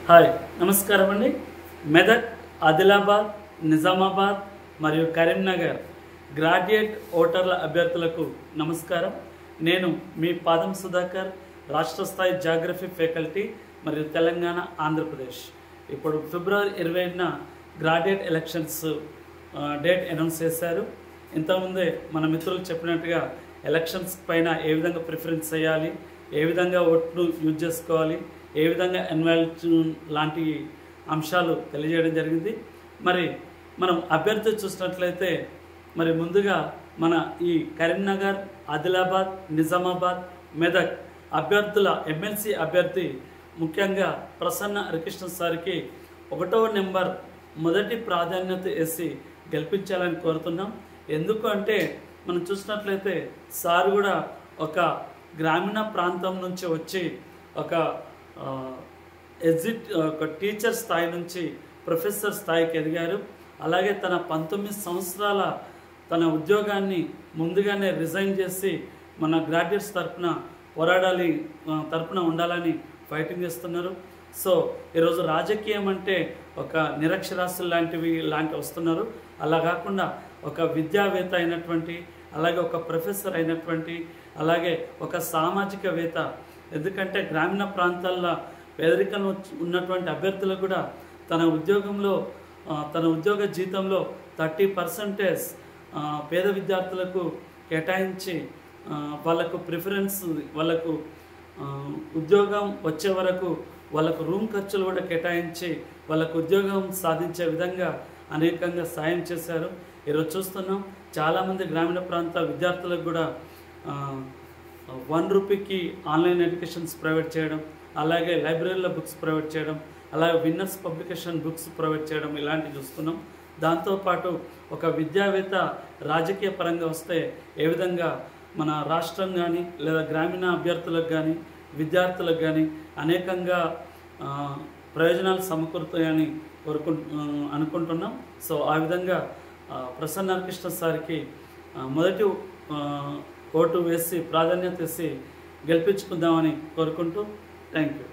Hi నమస్కారం అండి. మెదక్, ఆదిలాబాద్, నిజామాబాద్ మరియు కరీంనగర్ గ్రాడ్యుయేట్ ఓటర్ల అభ్యర్థులకు నమస్కారం. నేను మీ పాదం సుధాకర్, రాష్ట్ర స్థాయి జాగ్రఫీ ఫ్యాకల్టీ మరియు తెలంగాణ, ఆంధ్రప్రదేశ్. ఇప్పుడు ఫిబ్రవరి 20న గ్రాడ్యుయేట్ ఎలక్షన్స్ డేట్ అనౌన్స్ చేశారు. ఇంతకుముందే మన మిత్రులు చెప్పినట్టుగా ఎలక్షన్స్ పైన ఏ విధంగా ప్రిఫరెన్స్ చేయాలి, ఏ విధంగా ఓట్లు యూజ్ చేసుకోవాలి, ఏ విధంగా ఎన్వాల్వ్ లాంటి అంశాలు తెలియజేయడం జరిగింది. మరి మనం అభ్యర్థి చూసినట్లయితే మరి ముందుగా మన ఈ కరీంనగర్, ఆదిలాబాద్, నిజామాబాద్, మెదక్ అభ్యర్థుల ఎమ్మెల్సీ అభ్యర్థి ముఖ్యంగా ప్రసన్న హరికృష్ణ సార్కి 1వ నెంబర్ మొదటి ప్రాధాన్యత వేసి గెలిపించాలని కోరుతున్నాం. ఎందుకు అంటే మనం చూసినట్లయితే సార్ కూడా ఒక గ్రామీణ ప్రాంతం నుంచి వచ్చి ఒక ఒక టీచర్ స్థాయి నుంచి ప్రొఫెసర్ స్థాయికి ఎదిగారు. అలాగే తన 19 సంవత్సరాల తన ఉద్యోగాన్ని ముందుగానే రిజైన్ చేసి మన గ్రాడ్యుయేట్స్ తరపున ఉండాలని ఫైటింగ్ చేస్తున్నారు. సో ఈరోజు రాజకీయం అంటే ఒక నిరక్షరాస్యులు లాంటి వస్తున్నారు. అలా కాకుండా ఒక విద్యావేత్త అయినటువంటి, అలాగే ఒక ప్రొఫెసర్ అయినటువంటి, అలాగే ఒక సామాజికవేత్త. ఎందుకంటే గ్రామీణ ప్రాంతాల్లో పేదరికం ఉన్నటువంటి అభ్యర్థులకు కూడా తన ఉద్యోగ జీతంలో 30% పేద విద్యార్థులకు కేటాయించి వాళ్ళకు ప్రిఫరెన్స్, వాళ్ళకు ఉద్యోగం వచ్చే వరకు వాళ్ళకు రూమ్ ఖర్చులు కూడా కేటాయించి వాళ్ళకు ఉద్యోగం సాధించే విధంగా అనేకంగా సాయం చేశారు. ఈరోజు చూస్తున్నాం చాలామంది గ్రామీణ ప్రాంత విద్యార్థులకు కూడా 1 రూపీకి ఆన్లైన్ ఎడ్యుకేషన్స్ ప్రొవైడ్ చేయడం, అలాగే లైబ్రరీలో బుక్స్ ప్రొవైడ్ చేయడం, అలాగే విన్నర్స్ పబ్లికేషన్ బుక్స్ ప్రొవైడ్ చేయడం ఇలాంటివి చూస్తున్నాం. దాంతోపాటు ఒక విద్యావేత్త రాజకీయ పరంగా వస్తే ఏ విధంగా మన రాష్ట్రం కానీ లేదా గ్రామీణ అభ్యర్థులకు కానీ విద్యార్థులకు కానీ అనేకంగా ప్రయోజనాలు సమకూరుతాయని అనుకుంటున్నాం. సో ఆ విధంగా ప్రసన్న హరికృష్ణ సార్కి మొదటి ఓటు వేసి ప్రాధాన్యత వేసి గెలిపించుకుందామని కోరుకుంటూ థ్యాంక్ యూ.